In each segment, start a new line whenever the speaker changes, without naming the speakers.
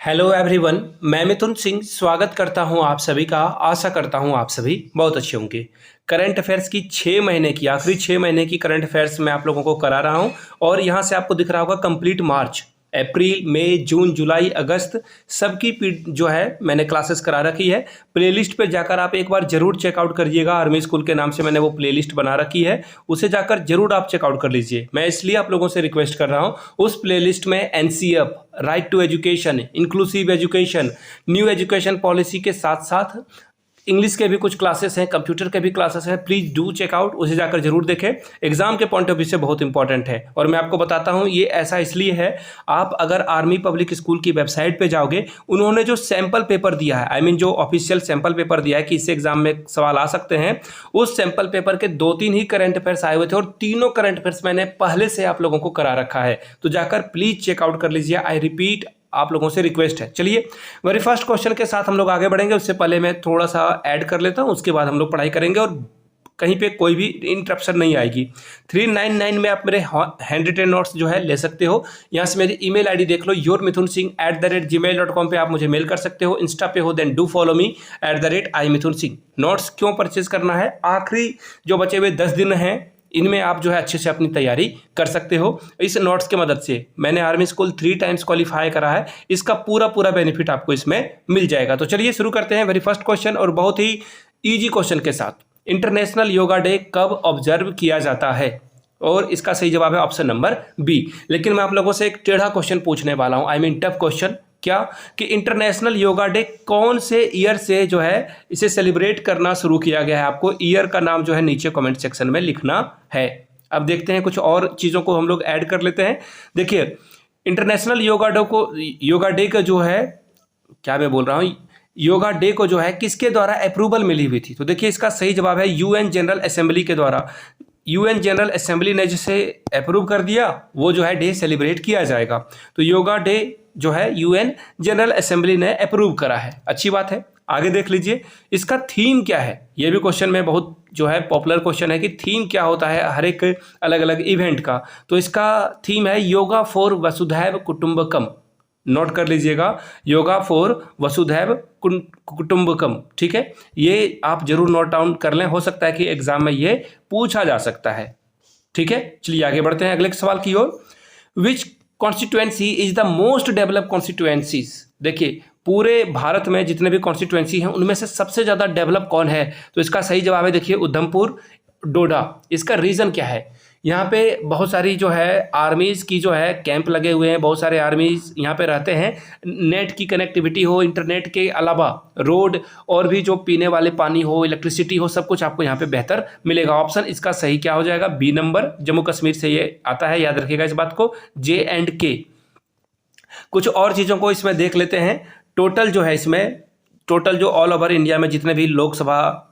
Hello everyone, मैं मिथुन सिंह स्वागत करता हूं आप सभी का। आशा करता हूं आप सभी बहुत अच्छे होंगे। करंट अफेयर्स की 6 महीने की आखिरी 6 महीने की करंट अफेयर्स मैं आप लोगों को करा रहा हूं और यहां से आपको दिख रहा होगा कंप्लीट मार्च, अप्रैल, मई, जून, जुलाई, अगस्त सबकी जो है मैंने क्लासेस करा रखी है। प्लेलिस्ट पे जाकर आप एक बार जरूर चेकआउट करिएगा। आर्मी स्कूल के नाम से मैंने वो प्लेलिस्ट बना रखी है, उसे जाकर जरूर आप चेकआउट कर लीजिए। मैं इसलिए आप लोगों से रिक्वेस्ट कर रहा हूँ, उस प्लेलिस्ट में NCF, right to education, inclusive education, new education policy के साथ साथ इंग्लिश के भी कुछ क्लासेस हैं, कंप्यूटर के भी क्लासेस हैं। प्लीज़ डू चेकआउट, उसे जाकर जरूर देखें। एग्जाम के पॉइंट ऑफ व्यू से बहुत इंपॉर्टेंट है और मैं आपको बताता हूं ये ऐसा इसलिए है। आप अगर आर्मी पब्लिक स्कूल की वेबसाइट पे जाओगे, उन्होंने जो सैंपल पेपर दिया है, जो ऑफिशियल सैंपल पेपर दिया है कि इससे एग्जाम में सवाल आ सकते हैं, उस सैंपल पेपर के 2-3 ही करंट अफेयर्स आए हुए थे और तीनों करंट अफेयर्स मैंने पहले से आप लोगों को करा रखा है। तो जाकर प्लीज चेकआउट कर लीजिए। आई रिपीट, आप लोगों से रिक्वेस्ट है। चलिए वेरी फर्स्ट क्वेश्चन के साथ हम लोग आगे बढ़ेंगे। उससे पहले मैं थोड़ा सा ऐड कर लेता हूं, उसके बाद हम लोग पढ़ाई करेंगे और कहीं पे कोई भी इंटरप्शन नहीं आएगी। 399 में आप मेरे हैंड रिटन नोट्स जो है ले सकते हो। यहाँ से मेरी ईमेल आईडी देख लो, yourmithunsingh@gmail.com पे आप मुझे मेल कर सकते हो। इंस्टा पे हो then do follow me @imithunsingh। Notes क्यों परचेज करना है? आखिरी जो बचे हुए 10 दिन हैं, इनमें आप जो है अच्छे से अपनी तैयारी कर सकते हो। इस नोट्स की मदद से मैंने आर्मी स्कूल 3 टाइम्स क्वालिफाई करा है, इसका पूरा बेनिफिट आपको इसमें मिल जाएगा। तो चलिए शुरू करते हैं वेरी फर्स्ट क्वेश्चन और बहुत ही इजी क्वेश्चन के साथ। इंटरनेशनल योगा डे कब ऑब्जर्व किया जाता है? और इसका सही जवाब है ऑप्शन नंबर बी। लेकिन मैं आप लोगों से एक टेढ़ा क्वेश्चन पूछने वाला हूं, टफ क्वेश्चन। क्या कि इंटरनेशनल योगा डे कौन से ईयर से जो है इसे सेलिब्रेट करना शुरू किया गया है? आपको ईयर का नाम जो है नीचे कमेंट सेक्शन में लिखना है। अब देखते हैं, कुछ और चीज़ों को हम लोग ऐड कर लेते हैं। देखिए, इंटरनेशनल योगा डे का जो है, क्या मैं बोल रहा हूँ, योगा डे को जो है किसके द्वारा अप्रूवल मिली हुई थी? तो देखिए इसका सही जवाब है यूएन जनरल असेंबली के द्वारा। यूएन जनरल असेंबली ने जिसे अप्रूव कर दिया, वो जो है डे सेलिब्रेट किया जाएगा। तो योगा डे जो है यूएन जनरल असेंबली ने अप्रूव करा है। अच्छी बात है। आगे देख लीजिए, इसका थीम क्या है? ये भी क्वेश्चन में बहुत जो है पॉपुलर क्वेश्चन है कि थीम क्या होता है हर एक अलग अलग इवेंट का। तो इसका थीम है योगा फॉर वसुधैव कुटुंबकम। नोट कर लीजिएगा, योगा फॉर वसुधैव कुटुंबकम। ठीक है, ये आप जरूर नोट डाउन कर लें, हो सकता है कि एग्जाम में ये पूछा जा सकता है। ठीक है, चलिए आगे बढ़ते हैं अगले सवाल की ओर। Which constituency is the most developed constituencies? देखिए, पूरे भारत में जितने भी कॉन्स्टिट्यूएंसी हैं उनमें से सबसे ज़्यादा डेवलप कौन है? तो इसका सही जवाब है, देखिए, उधमपुर, डोडा। इसका रीज़न क्या है? यहाँ पे बहुत सारी जो है आर्मीज़ की जो है कैंप लगे हुए हैं, बहुत सारे आर्मीज़ यहाँ पे रहते हैं। नेट की कनेक्टिविटी हो, इंटरनेट के अलावा रोड और भी जो पीने वाले पानी हो, इलेक्ट्रिसिटी हो, सब कुछ आपको यहाँ पे बेहतर मिलेगा। ऑप्शन इसका सही क्या हो जाएगा? बी नंबर, जम्मू कश्मीर से ये आता है, याद रखिएगा इस बात को, J&K। कुछ और चीज़ों को इसमें देख लेते हैं। टोटल जो है इसमें, टोटल जो ऑल ओवर इंडिया में जितने भी लोकसभा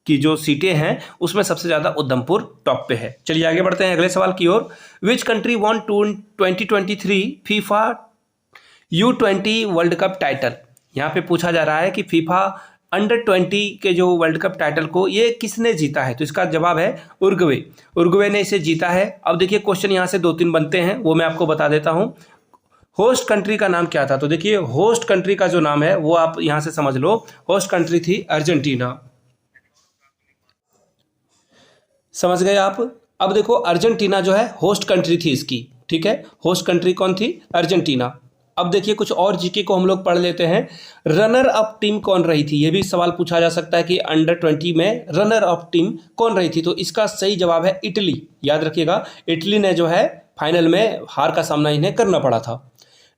की जो सीटें हैं उसमें सबसे ज़्यादा उधमपुर टॉप पे है। चलिए आगे बढ़ते हैं अगले सवाल की ओर। Which country won 2023 FIFA U20 world cup title? यहाँ पे पूछा जा रहा है कि फीफा अंडर-20 के जो वर्ल्ड कप टाइटल को ये किसने जीता है? तो इसका जवाब है उरुग्वे। उरुग्वे ने इसे जीता है। अब देखिए क्वेश्चन यहाँ से 2-3 बनते हैं, वो मैं आपको बता देता हूँ। होस्ट कंट्री का नाम क्या था? तो देखिए, होस्ट कंट्री का जो नाम है वो आप यहाँ से समझ लो, होस्ट कंट्री थी अर्जेंटीना। समझ गए आप? अब देखो, अर्जेंटीना जो है होस्ट कंट्री थी इसकी। ठीक है, होस्ट कंट्री कौन थी? अर्जेंटीना। अब देखिए कुछ और जीके को हम लोग पढ़ लेते हैं। रनर अप टीम कौन रही थी? ये भी सवाल पूछा जा सकता है कि अंडर-20 में रनर अप टीम कौन रही थी? तो इसका सही जवाब है इटली। याद रखिएगा, इटली ने जो है फाइनल में हार का सामना इन्हें करना पड़ा था।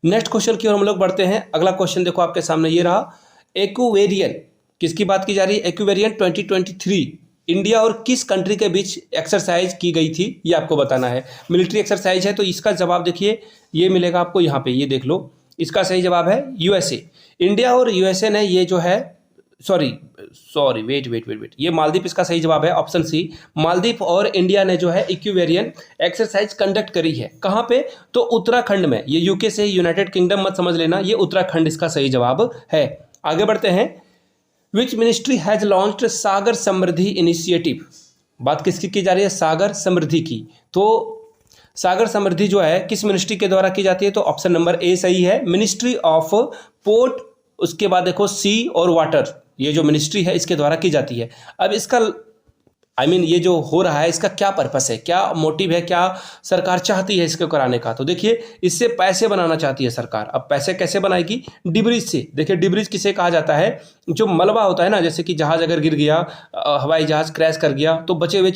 नेक्स्ट क्वेश्चन की ओर हम लोग बढ़ते हैं। अगला क्वेश्चन देखो आपके सामने ये रहा। एक्वेरियन, किसकी बात की जा रही है? एक्वेरियन 2023 इंडिया और किस कंट्री के बीच एक्सरसाइज की गई थी, ये आपको बताना है। मिलिट्री एक्सरसाइज है, तो इसका जवाब देखिए ये मिलेगा आपको यहाँ पे, ये देख लो। इसका सही जवाब है यूएसए। इंडिया और यूएसए ने ये जो है, सॉरी वेट, ये मालदीव इसका सही जवाब है, ऑप्शन सी। मालदीव और इंडिया ने जो है इक्विवेरियन एक्सरसाइज कंडक्ट करी है। कहाँ पे? तो उत्तराखंड में। ये यूके से यूनाइटेड किंगडम मत समझ लेना, ये उत्तराखंड इसका सही जवाब है। आगे बढ़ते हैं। Which ministry has launched Sagar Samriddhi initiative? बात किसकी की जा रही है? सागर समृद्धि की। तो सागर समृद्धि जो है किस मिनिस्ट्री के द्वारा की जाती है? तो ऑप्शन नंबर ए सही है, मिनिस्ट्री ऑफ पोर्ट, उसके बाद देखो सी और वाटर, ये जो मिनिस्ट्री है इसके द्वारा की जाती है। अब इसका ये जो हो रहा है इसका क्या पर्पस है, क्या मोटिव है, क्या सरकार चाहती है इसको कराने का? तो देखिए इससे पैसे बनाना चाहती है सरकार। अब पैसे कैसे बनाएगी? डिब्रीज से। देखिए डिब्रीज किसे कहा जाता है? जो मलबा होता है ना, जैसे कि जहाज अगर गिर गया, हवाई जहाज क्रैश कर गया, तो बचे हुए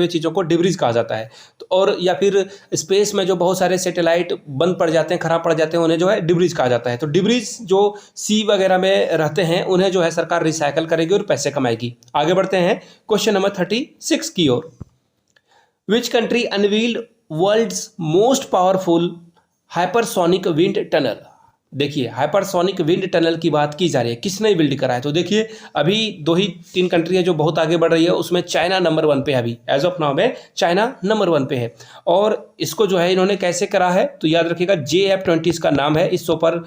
चीज़ों को डिब्रीज कहा जाता है। तो और या फिर स्पेस में जो बहुत सारे सैटेलाइट बंद पड़ जाते हैं, खराब पड़ जाते हैं, उन्हें जो है डिब्रीज कहा जाता है। तो डिब्रीज जो सी वगैरह में रहते हैं उन्हें जो है सरकार रिसाइकल करेगी और पैसे कमाएगी। आगे बढ़ते हैं क्वेश्चन नंबर 36 की ओर। Which country unveiled world's most powerful hypersonic wind tunnel? देखिए हाइपरसोनिक विंड टनल की बात की जा रही है, किसने बिल्ड करा है? तो देखिए अभी 2 ही 3 कंट्री है जो बहुत आगे बढ़ रही है, उसमें चाइना नंबर 1 पे है। अभी एज ऑफ नाउ में चाइना नंबर 1 पे है। और इसको जो है इन्होंने कैसे करा है? तो याद रखिएगा JF-20 इसका नाम है, इस सुपर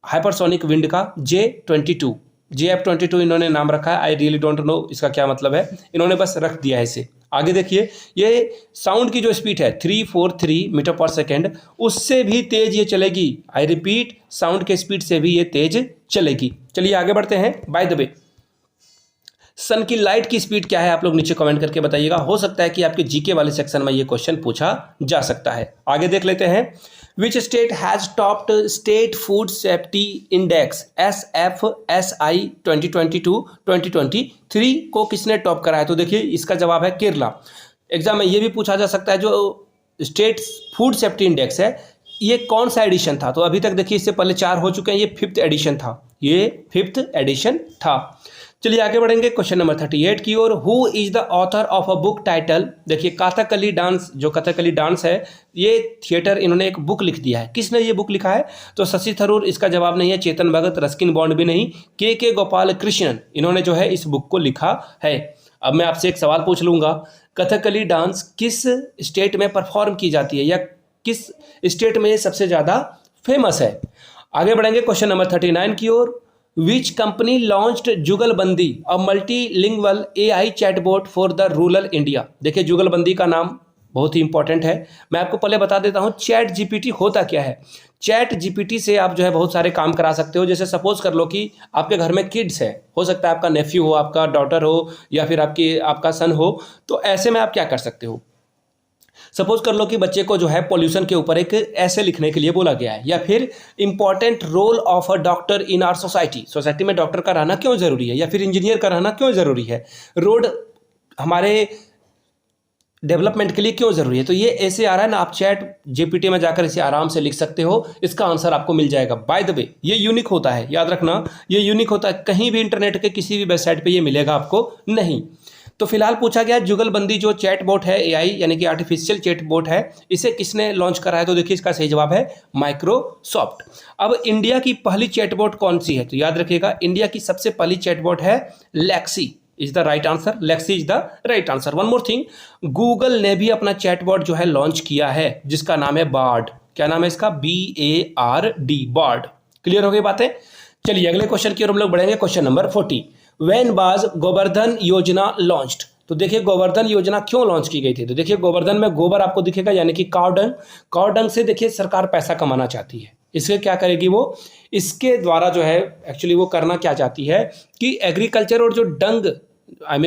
हाइपरसोनिक विंड का JF-22 इन्होंने नाम रखा है। आई रियली डोंट नो इसका क्या मतलब है, इन्होंने बस रख दिया है इसे। आगे देखिए ये साउंड की जो स्पीड है 343 मीटर पर सेकेंड, उससे भी तेज ये चलेगी। आई रिपीट, साउंड के स्पीड से भी ये तेज चलेगी। चलिए आगे बढ़ते हैं। बाय द वे, सन की लाइट की स्पीड क्या है? आप लोग नीचे कमेंट करके बताइएगा। हो सकता है कि आपके जीके वाले सेक्शन में ये क्वेश्चन पूछा जा सकता है। आगे देख लेते हैं। Which state has topped state food safety index SFSI 2022-2023 को किसने टॉप करा है? तो देखिए इसका जवाब है केरला। एग्जाम में ये भी पूछा जा सकता है जो स्टेट फूड सेफ्टी इंडेक्स है ये कौन सा एडिशन था? तो अभी तक देखिए इससे पहले 4 हो चुके हैं, ये 5th एडिशन था, ये 5th एडिशन था। चलिए आगे बढ़ेंगे क्वेश्चन नंबर 38 की ओर। Who is the author of a book title? देखिए कथकली डांस, जो कथकली डांस है ये थिएटर, इन्होंने एक बुक लिख दिया है। किसने ये बुक लिखा है? तो शशि थरूर इसका जवाब नहीं है, चेतन भगत, रस्किन बॉन्ड भी नहीं, के गोपाल कृष्णन इन्होंने जो है इस बुक को लिखा है। अब मैं आपसे एक सवाल पूछ लूँगा, कथकली डांस किस स्टेट में परफॉर्म की जाती है या किस स्टेट में ये सबसे ज़्यादा फेमस है? आगे बढ़ेंगे क्वेश्चन नंबर 39 की ओर। विच company launched Jugalbandi, a multilingual AI chatbot for the rural India? देखिए जुगलबंदी का नाम बहुत ही इंपॉर्टेंट है, मैं आपको पहले बता देता हूँ। चैट GPT होता क्या है? चैट GPT से आप जो है बहुत सारे काम करा सकते हो। जैसे सपोज कर लो कि आपके घर में किड्स है, हो सकता है आपका नेफ्यू हो, आपका डॉटर हो, या फिर आपका सन हो। तो ऐसे में आप क्या कर सकते हो? सपोज कर लो कि बच्चे को जो है पॉल्यूशन के ऊपर एक ऐसे लिखने के लिए बोला गया है, या फिर important role of a doctor in our society में डॉक्टर का रहना क्यों जरूरी है, या फिर इंजीनियर का रहना क्यों जरूरी है, रोड हमारे डेवलपमेंट के लिए क्यों जरूरी है। तो ये ऐसे आ रहा है ना, आप चैट GPT में जाकर इसे आराम से लिख सकते हो, इसका आंसर आपको मिल जाएगा। बाय द वे ये यूनिक होता है, याद रखना ये यूनिक होता है, कहीं भी इंटरनेट के किसी भी वेबसाइट पे ये मिलेगा आपको नहीं। तो फिलहाल पूछा गया जुगलबंदी जो चैटबॉट है AI यानी कि आर्टिफिशियल चैटबॉट है, इसे किसने लॉन्च करा है? तो देखिए इसका सही जवाब है माइक्रोसॉफ्ट। अब इंडिया की पहली चैटबॉट कौन सी है? तो याद रखिएगा इंडिया की सबसे पहली चैटबॉट है Lexi is the right answer. Lexi is the right answer. One more thing, Google ने भी अपना चैटबॉट जो है लॉन्च किया है जिसका नाम है बार्ड। क्या नाम है इसका? BARD, board. क्लियर हो गई बातें? चलिए अगले क्वेश्चन की ओर हम लोग बढ़ेंगे। Question number 40। When was Govardhan योजना लॉन्च्ड? तो देखिए गोवर्धन योजना क्यों लॉन्च की गई थी? तो देखिए गोवर्धन में गोबर आपको दिखेगा यानी कि काव डंग से देखिए सरकार पैसा कमाना चाहती है। इसके क्या करेगी वो? इसके द्वारा जो है एक्चुअली वो करना क्या चाहती है कि एग्रीकल्चर और जो डंग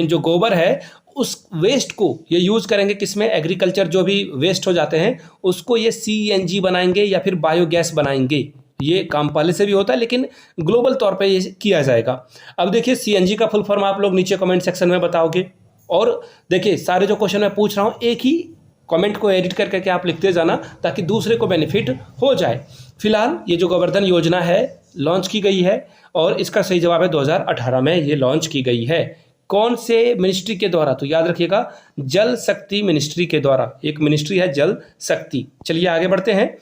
जो गोबर है उस वेस्ट को ये यूज़ करेंगे किसमें? एग्रीकल्चर जो भी वेस्ट हो जाते हैं उसको ये CNG बनाएंगे या फिर बायोगैस बनाएंगे। ये काम पहले से भी होता है लेकिन ग्लोबल तौर पे ये किया जाएगा। अब देखिए CNG का फुल फॉर्म आप लोग नीचे कमेंट सेक्शन में बताओगे। और देखिए सारे जो क्वेश्चन मैं पूछ रहा हूँ एक ही कमेंट को एडिट करके आप लिखते जाना ताकि दूसरे को बेनिफिट हो जाए। फिलहाल ये जो गोवर्धन योजना है लॉन्च की गई है और इसका सही जवाब है 2018 में ये लॉन्च की गई है। कौन से मिनिस्ट्री के द्वारा? तो याद रखिएगा जल शक्ति मिनिस्ट्री के द्वारा। एक मिनिस्ट्री है जल शक्ति। चलिए आगे बढ़ते हैं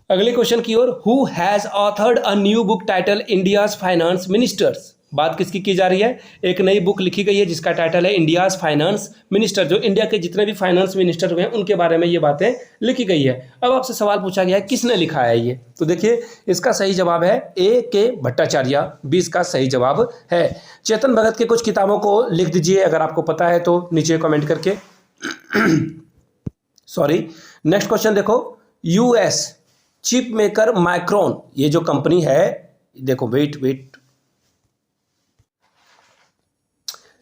अगले क्वेश्चन की ओर। Who has authored a new book title India's finance ministers? बात किसकी की जा रही है? एक नई बुक लिखी गई है जिसका टाइटल है इंडियाज फाइनेंस मिनिस्टर। जो इंडिया के जितने भी फाइनेंस मिनिस्टर हुए हैं उनके बारे में ये बातें लिखी गई है। अब आपसे सवाल पूछा गया है किसने लिखा है ये? तो देखिए इसका सही जवाब है AK भट्टाचार्य। 20 का सही जवाब है। चेतन भगत के कुछ किताबों को लिख दीजिए अगर आपको पता है तो नीचे कमेंट करके। सॉरी, नेक्स्ट क्वेश्चन देखो, यूएस चिप मेकर माइक्रोन, ये जो कंपनी है, देखो वेट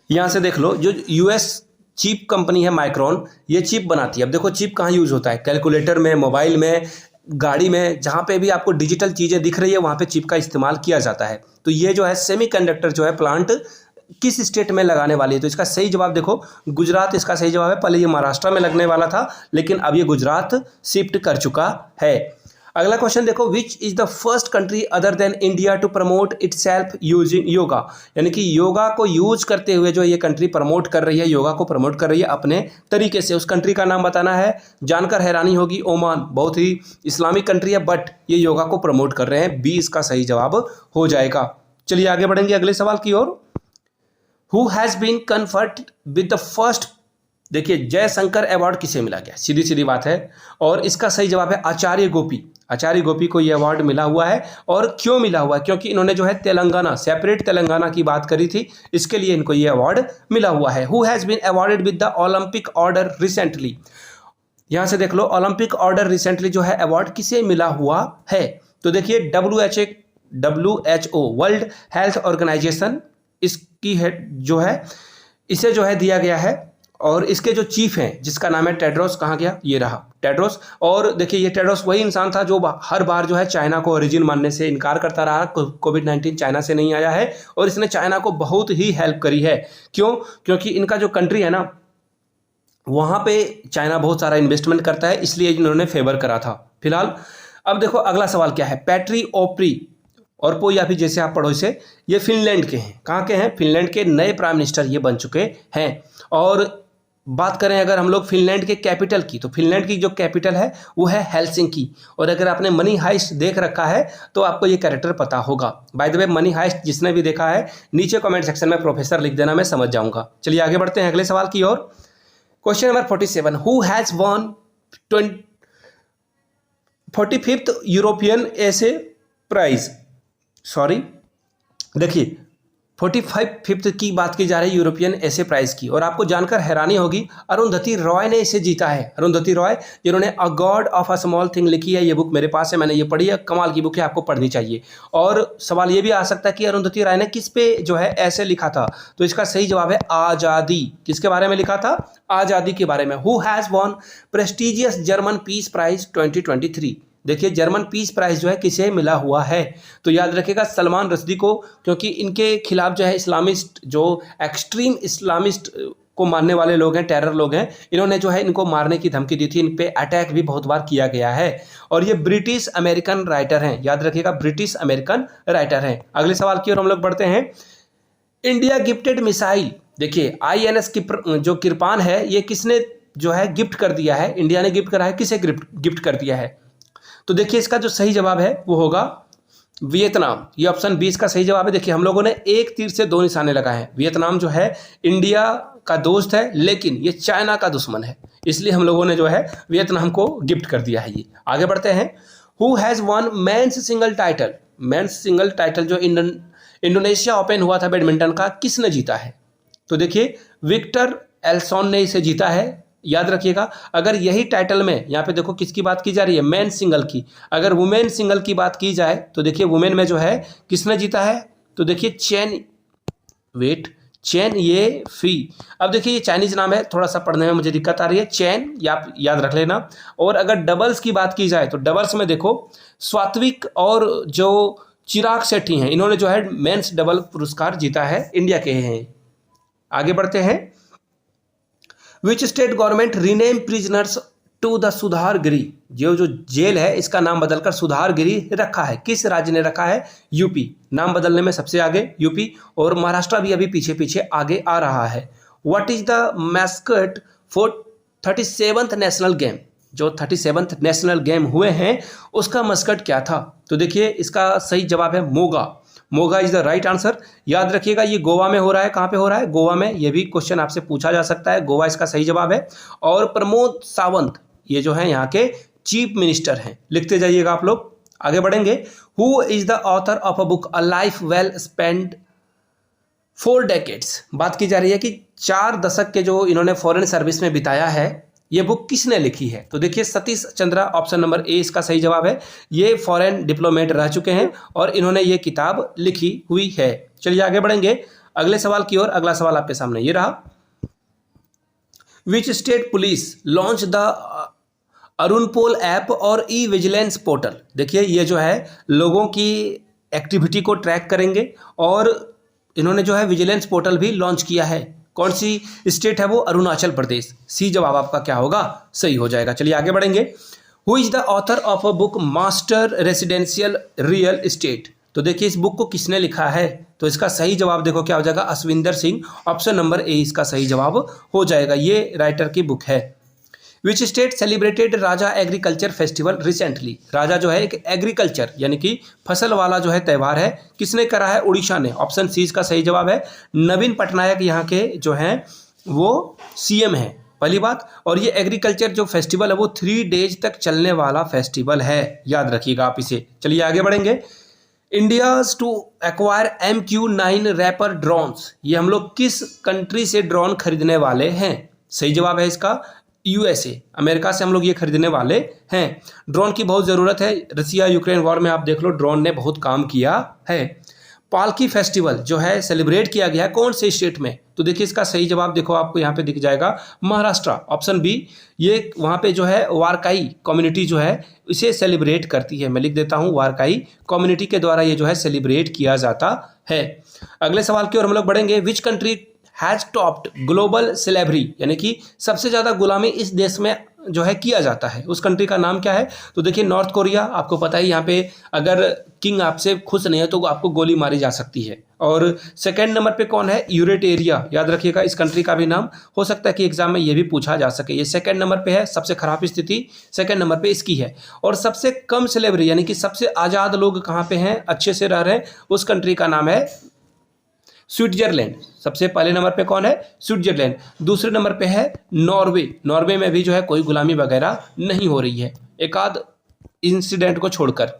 यहां से देख लो, जो यूएस चिप कंपनी है माइक्रोन, ये चिप बनाती है। अब देखो चिप कहाँ यूज होता है, कैलकुलेटर में, मोबाइल में, गाड़ी में, जहाँ पे भी आपको डिजिटल चीज़ें दिख रही है वहाँ पे चिप का इस्तेमाल किया जाता है। तो ये जो है सेमीकंडक्टर जो है प्लांट किस स्टेट में लगाने वाली है, तो इसका सही जवाब देखो गुजरात इसका सही जवाब है। पहले ये महाराष्ट्र में लगने वाला था, लेकिन अब ये गुजरात शिफ्ट कर चुका है। अगला क्वेश्चन देखो, which is the first country other than India to promote itself using yoga, यानी कि योगा को यूज करते हुए जो ये कंट्री प्रमोट कर रही है, योगा को प्रमोट कर रही है अपने तरीके से, उस कंट्री का नाम बताना है। जानकर हैरानी होगी, ओमान, बहुत ही इस्लामिक कंट्री है बट ये योगा को प्रमोट कर रहे हैं। 20 का सही जवाब हो जाएगा। चलिए आगे बढ़ेंगे अगले सवाल की ओर। Who has been conferred with the first, देखिए जयशंकर अवार्ड किसे मिला गया, सीधी सीधी बात है, और इसका सही जवाब है आचार्य गोपी। आचार्य गोपी को ये अवार्ड मिला हुआ है, और क्यों मिला हुआ है, क्योंकि इन्होंने जो है तेलंगाना, सेपरेट तेलंगाना की बात करी थी, इसके लिए इनको ये अवार्ड मिला हुआ है। Who has been awarded with the Olympic order recently, यहां से देख लो ओलंपिक ऑर्डर रिसेंटली जो है अवार्ड किसे मिला हुआ है, तो देखिए WHO वर्ल्ड हेल्थ ऑर्गेनाइजेशन, इसकी है जो है, इसे जो है दिया गया है, और इसके जो चीफ हैं जिसका नाम है टेड्रोस, कहाँ गया, ये रहा टेड्रोस। और देखिए ये टेड्रोस वही इंसान था जो हर बार जो है चाइना को ओरिजिन मानने से इनकार करता रहा। कोविड-19 चाइना से नहीं आया है, और इसने चाइना को बहुत ही हेल्प करी है। क्यों, क्योंकि इनका जो कंट्री है ना, वहाँ पे चाइना बहुत सारा इन्वेस्टमेंट करता है, इसलिए इन्होंने फेवर करा था फिलहाल। अब देखो अगला सवाल क्या है, पैट्री ऑर्पो या फिर जैसे आप पढ़ो इसे, ये फिनलैंड के हैं। कहाँ के हैं, फिनलैंड के नए प्राइम मिनिस्टर ये बन चुके हैं। और बात करें अगर हम लोग फिनलैंड के कैपिटल की, तो फिनलैंड की जो कैपिटल है वो है हेलसिंकी। और अगर आपने मनी हाइस्ट देख रखा है तो आपको ये कैरेक्टर पता होगा। By the way money heist जिसने भी देखा है नीचे कमेंट सेक्शन में प्रोफेसर लिख देना, मैं समझ जाऊंगा। चलिए आगे बढ़ते हैं अगले सवाल की ओर। Question number 47, who has won 45th European essay prize, sorry देखिए 45th की बात की जा रही है यूरोपियन एसे प्राइज की, और आपको जानकर हैरानी होगी अरुंधति रॉय ने इसे जीता है। अरुंधति रॉय जिन्होंने a god of a small thing लिखी है, ये बुक मेरे पास है, मैंने ये पढ़ी है, कमाल की बुक है, आपको पढ़नी चाहिए। और सवाल ये भी आ सकता है कि अरुंधति रॉय ने किस पे जो है ऐसे लिखा था, तो इसका सही जवाब है आज़ादी। किसके बारे में लिखा था, आज़ादी के बारे में। Who has won prestigious German peace prize 2023, देखिए जर्मन पीस प्राइज जो है किसे मिला हुआ है, तो याद रखिएगा सलमान रश्दी को, क्योंकि इनके खिलाफ जो है इस्लामिस्ट, जो एक्सट्रीम इस्लामिस्ट को मानने वाले लोग हैं, टेरर लोग हैं, इन्होंने जो है इनको मारने की धमकी दी थी, इन पे अटैक भी बहुत बार किया गया है। और ये ब्रिटिश अमेरिकन राइटर हैं, याद रखिएगा ब्रिटिश अमेरिकन राइटर हैं। अगले सवाल की ओर हम लोग बढ़ते हैं। इंडिया गिफ्टेड मिसाइल, देखिए INS जो किरपान है, ये किसने जो है गिफ्ट कर दिया है, इंडिया ने गिफ्ट करा है, किसे गिफ्ट कर दिया है, तो देखिए इसका जो सही जवाब है वो होगा वियतनाम। ये ऑप्शन 20 का सही जवाब है। देखिए हम लोगों ने एक तीर से दो निशाने लगाए हैं। वियतनाम जो है इंडिया का दोस्त है, लेकिन ये चाइना का दुश्मन है, इसलिए हम लोगों ने जो है वियतनाम को गिफ्ट कर दिया है। ये आगे बढ़ते हैं। Who has one men's single title, men's single title जो इंडोनेशिया ओपन हुआ था बैडमिंटन का, किसने जीता है, तो देखिए विक्टर एल्सन ने इसे जीता है। याद रखिएगा अगर यही टाइटल में, यहाँ पे देखो किसकी बात की जा रही है, मेन सिंगल की, अगर वुमेन सिंगल की बात की जाए तो देखिए वुमेन में जो है किसने जीता है, तो देखिए चेन ये फी। अब देखिए ये चाइनीज नाम है, थोड़ा सा पढ़ने में मुझे दिक्कत आ रही है, चेन याद रख लेना। और अगर डबल्स की बात की जाए तो डबल्स में देखो स्वात्विक और जो चिराग शेट्टी हैं, इन्होंने जो है मेंस डबल पुरस्कार जीता है, इंडिया के हैं। आगे बढ़ते हैं। Which state government rename prisoners to the सुधार गृह, जो जेल है इसका नाम बदलकर सुधार गृह रखा है, किस राज्य ने रखा है, यूपी। नाम बदलने में सबसे आगे यूपी, और महाराष्ट्र भी अभी पीछे पीछे आगे आ रहा है। What is the mascot for 37th national game, जो 37th नेशनल गेम हुए हैं उसका मस्कट क्या था, तो देखिए इसका सही जवाब है Moga. Moga is the right answer. याद रखिएगा ये गोवा में हो रहा है, कहाँ पे हो रहा है, गोवा में। ये भी क्वेश्चन आपसे पूछा जा सकता है, गोवा इसका सही जवाब है। और प्रमोद सावंत ये जो है यहाँ के चीफ मिनिस्टर हैं, लिखते जाइएगा आप लोग। आगे बढ़ेंगे। Who is the author of a book a life well spend 4 decades, बात की जा रही है कि 4 दशक के जो इन्होंने फॉरेन सर्विस में बिताया है, ये बुक किसने लिखी है? तो देखिए Satish Chandra, option number A इसका सही जवाब है। ये फॉरेन डिप्लोमेट रह चुके हैं और इन्होंने ये किताब लिखी हुई है। चलिए आगे बढ़ेंगे अगले सवाल की ओर। अगला सवाल आपके सामने ये रहा, which state police launch the Arunpol app और ई विजिलेंस पोर्टल। देखिए ये जो है लोगों की एक्टिविटी को ट्रैक करेंगे और इन्होंने जो है विजिलेंस पोर्टल भी लॉन्च किया है। कौन सी स्टेट है वो? अरुणाचल प्रदेश। सी जवाब आपका क्या होगा? सही हो जाएगा। चलिए आगे बढ़ेंगे, who is the author of a book master residential real estate. तो देखिए इस बुक को किसने लिखा है? तो इसका सही जवाब देखो क्या हो जाएगा? असविंदर सिंह, ऑप्शन नंबर ए इसका सही जवाब हो जाएगा। ये राइटर की बुक है। Which state celebrated Raja agriculture festival recently. Raja जो है एक एग्रीकल्चर यानी कि फसल वाला जो है त्यौहार है, किसने करा है? उड़ीसा ने। ऑप्शन सी इसका सही जवाब है। नवीन पटनायक यहाँ के जो हैं वो सीएम हैं, पहली बात। और ये एग्रीकल्चर जो फेस्टिवल है वो 3 डेज तक चलने वाला फेस्टिवल है, याद रखिएगा आप इसे। चलिए आगे बढ़ेंगे, India's to acquire MQ-9 reaper drones. ये हम लोग किस कंट्री से ड्रोन खरीदने वाले हैं? सही जवाब है इसका USA, अमेरिका से हम लोग ये खरीदने वाले हैं। ड्रोन की बहुत ज़रूरत है, रसिया यूक्रेन वॉर में आप देख लो ड्रोन ने बहुत काम किया है। पालकी फेस्टिवल जो है सेलिब्रेट किया गया है कौन से स्टेट में? तो देखिए इसका सही जवाब देखो आपको यहाँ पे दिख जाएगा, महाराष्ट्र, ऑप्शन बी। ये वहाँ पे जो है वारकाई कम्युनिटी जो है इसे सेलिब्रेट करती है। मैं लिख देता हूँ, वारकाई कम्युनिटी के द्वारा ये जो है सेलिब्रेट किया जाता है। अगले सवाल की ओर हम लोग बढ़ेंगे, which country has topped global slavery, यानी कि सबसे ज़्यादा गुलामी इस देश में जो है किया जाता है, उस कंट्री का नाम क्या है? तो देखिए नॉर्थ कोरिया, आपको पता है यहाँ पे अगर किंग आपसे खुश नहीं है तो आपको गोली मारी जा सकती है। और सेकंड नंबर पे कौन है? यूरेटेरिया, याद रखिएगा इस कंट्री का भी नाम हो सकता है कि एग्जाम में ये भी पूछा जा सके। ये सेकंड नंबर पे है, सबसे खराब स्थिति सेकंड नंबर पे इसकी है। और सबसे कम स्लेवरी यानी कि सबसे आज़ाद लोग कहाँ पे हैं, अच्छे से रह रहे हैं, उस कंट्री का नाम है स्विट्जरलैंड। सबसे पहले नंबर पे कौन है? स्विट्जरलैंड। दूसरे नंबर पे है नॉर्वे। नॉर्वे में भी जो है कोई गुलामी वगैरह नहीं हो रही है, एक आध इंसिडेंट को छोड़कर।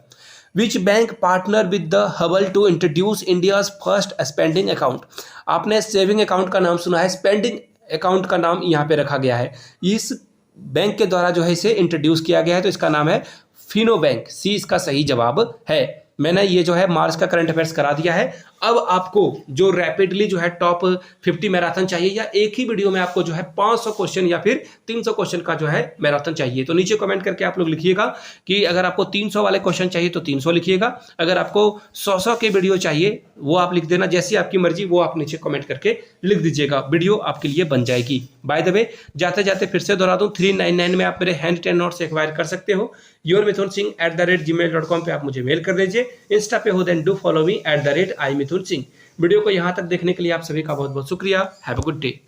Which bank partner with the Hubble to introduce India's first spending account. आपने सेविंग अकाउंट का नाम सुना है, स्पेंडिंग अकाउंट का नाम यहाँ पे रखा गया है। इस बैंक के द्वारा जो है इसे इंट्रोड्यूस किया गया है, तो इसका नाम है फिनो बैंक। सी इसका सही जवाब है। मैंने ये जो है मार्च का करंट अफेयर्स करा दिया है। अब आपको जो रैपिडली जो है टॉप 50 मैराथन चाहिए, या एक ही वीडियो में आपको जो है 500 क्वेश्चन या फिर 300 क्वेश्चन का जो है मैराथन चाहिए, तो नीचे कमेंट करके आप लोग लिखिएगा कि अगर आपको 300 वाले क्वेश्चन चाहिए तो 300 लिखिएगा, अगर आपको 100 के वीडियो चाहिए वो आप लिख देना, जैसी आपकी मर्जी वो आप नीचे कमेंट करके लिख दीजिएगा, वीडियो आपके लिए बन जाएगी। बाय द वे जाते जाते फिर से दोहरा दूं, 399 में आप मेरे हैंड 10 नोट्स एक्वायर कर सकते हो। yourmithunsingh@gmail.com पे आप मुझे मेल कर दीजिए। इंस्टा पे हो then do follow me @iMithunSingh। Video को यहाँ तक देखने के लिए आप सभी का बहुत बहुत शुक्रिया। Have a good day.